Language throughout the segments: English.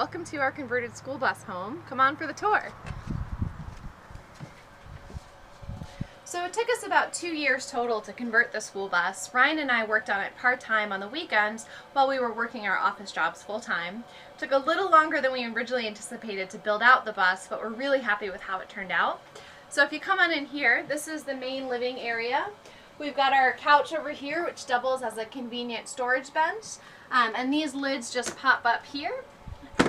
welcome to our converted school bus home. Come on for the tour. So it took us about 2 years total to convert the school bus. Ryan and I worked on it part-time on the weekends while we were working our office jobs full-time. It took a little longer than we originally anticipated to build out the bus, but we're really happy with how it turned out. So if you come on in here, this is the main living area. We've got our couch over here, which doubles as a convenient storage bench. And these lids just pop up here.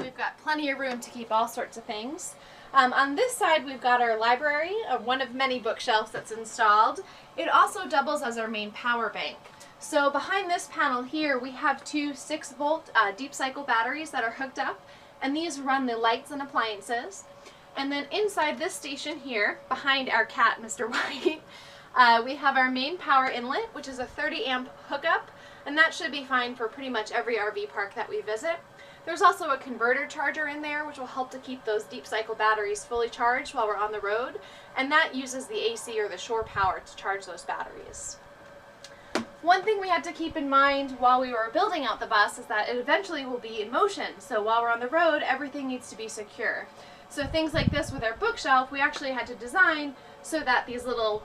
We've got plenty of room to keep all sorts of things. On this side, we've got our library, one of many bookshelves that's installed. It also doubles as our main power bank. So behind this panel here, we have two 6-volt deep cycle batteries that are hooked up, and these run the lights and appliances. And then inside this station here, behind our cat, Mr. White, we have our main power inlet, which is a 30 amp hookup, and that should be fine for pretty much every RV park that we visit. There's also a converter charger in there, which will help to keep those deep cycle batteries fully charged while we're on the road, and that uses the AC or the shore power to charge those batteries. One thing we had to keep in mind while we were building out the bus is that it eventually will be in motion, so while we're on the road, everything needs to be secure. So things like this with our bookshelf, we actually had to design so that these little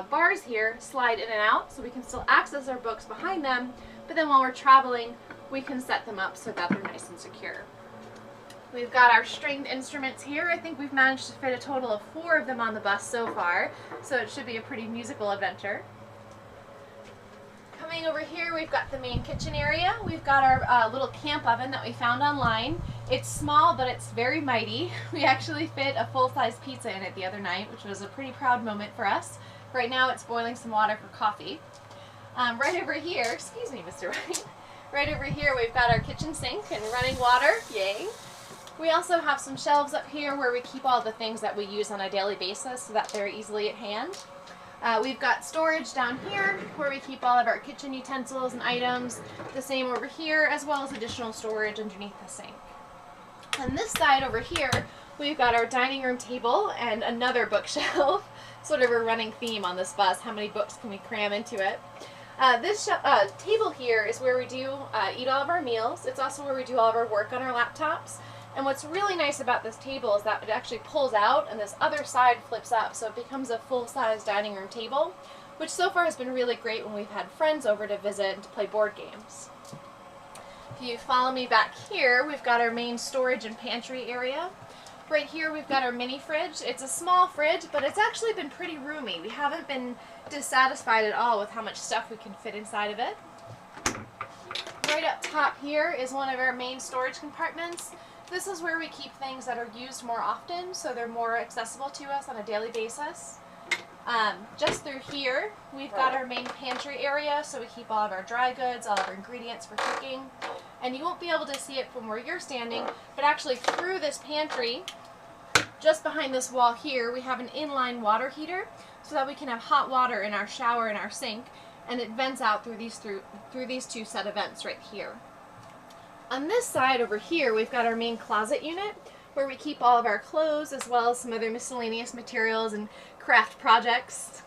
bars here slide in and out, so we can still access our books behind them, but then while we're traveling, we can set them up so that they're nice and secure. We've got our stringed instruments here. I think we've managed to fit a total of 4 of them on the bus so far, so it should be a pretty musical adventure. Coming over here, we've got the main kitchen area. We've got our little camp oven that we found online. It's small, but it's very mighty. We actually fit a full-size pizza in it the other night, which was a pretty proud moment for us. Right now it's boiling some water for coffee. Right over here, excuse me, Mr. White. Right over here we've got our kitchen sink and running water, yay. We also have some shelves up here where we keep all the things that we use on a daily basis so that they're easily at hand. We've got storage down here where we keep all of our kitchen utensils and items, the same over here, as well as additional storage underneath the sink. On this side over here, we've got our dining room table and another bookshelf, sort of a running theme on this bus, how many books can we cram into it. This table here is where we do eat all of our meals. It's also where we do all of our work on our laptops. And what's really nice about this table is that it actually pulls out and this other side flips up, so it becomes a full-size dining room table, which so far has been really great when we've had friends over to visit and to play board games. If you follow me back here, we've got our main storage and pantry area. Right here we've got our mini fridge. It's a small fridge, but it's actually been pretty roomy. We haven't been dissatisfied at all with how much stuff we can fit inside of it. Right up top here is one of our main storage compartments. This is where we keep things that are used more often, so they're more accessible to us on a daily basis. Just through here, we've got our main pantry area, so we keep all of our dry goods, all of our ingredients for cooking. And you won't be able to see it from where you're standing, but actually through this pantry, just behind this wall here, we have an inline water heater so that we can have hot water in our shower and our sink, and it vents out through these two set of vents right here. On this side over here, we've got our main closet unit where we keep all of our clothes as well as some other miscellaneous materials and craft projects.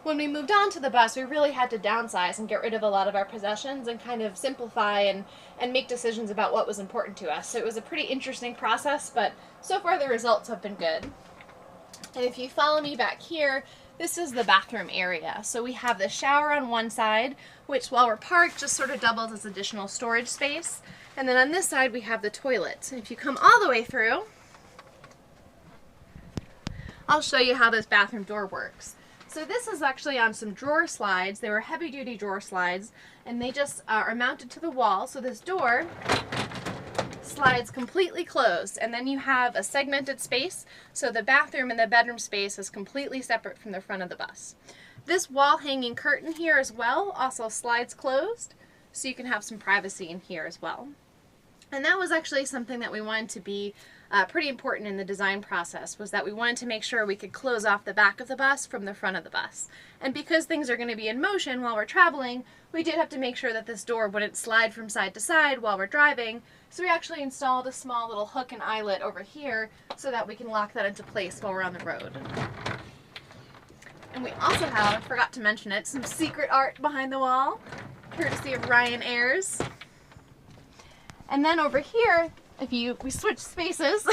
When we moved on to the bus, we really had to downsize and get rid of a lot of our possessions and kind of simplify and make decisions about what was important to us. So it was a pretty interesting process, but so far the results have been good. And if you follow me back here, this is the bathroom area. So we have the shower on one side, which while we're parked just sort of doubles as additional storage space. And then on this side we have the toilet. And if you come all the way through, I'll show you how this bathroom door works. So this is actually on some drawer slides. They were heavy-duty drawer slides, and they just are mounted to the wall. So this door slides completely closed, and then you have a segmented space, so the bathroom and the bedroom space is completely separate from the front of the bus. This wall-hanging curtain here as well also slides closed, so you can have some privacy in here as well. And that was actually something that we wanted to be pretty important in the design process, was that we wanted to make sure we could close off the back of the bus from the front of the bus. And because things are going to be in motion while we're traveling, we did have to make sure that this door wouldn't slide from side to side while we're driving, so we actually installed a small little hook and eyelet over here so that we can lock that into place while we're on the road. And we also have, I forgot to mention it, some secret art behind the wall, courtesy of Ryan Ayers. And then over here, we switch spaces,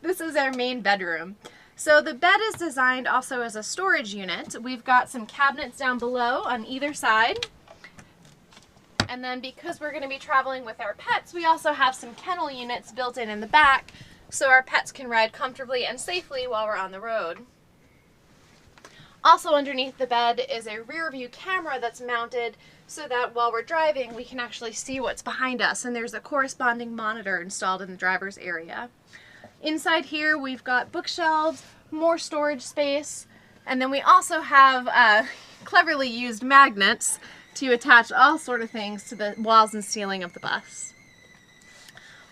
this is our main bedroom. So the bed is designed also as a storage unit. We've got some cabinets down below on either side. And then because we're going to be traveling with our pets, we also have some kennel units built in the back so our pets can ride comfortably and safely while we're on the road. Also underneath the bed is a rear view camera that's mounted so that while we're driving we can actually see what's behind us, and there's a corresponding monitor installed in the driver's area. Inside here we've got bookshelves, more storage space, and then we also have cleverly used magnets to attach all sort of things to the walls and ceiling of the bus.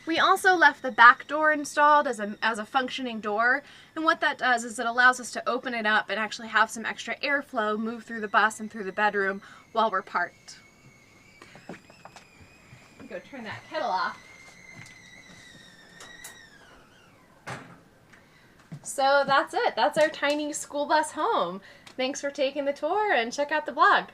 We also left the back door installed as a functioning door, and what that does is it allows us to open it up and actually have some extra airflow move through the bus and through the bedroom while we're parked. Go turn that kettle off. So that's it. That's our tiny school bus home. Thanks for taking the tour, and check out the blog.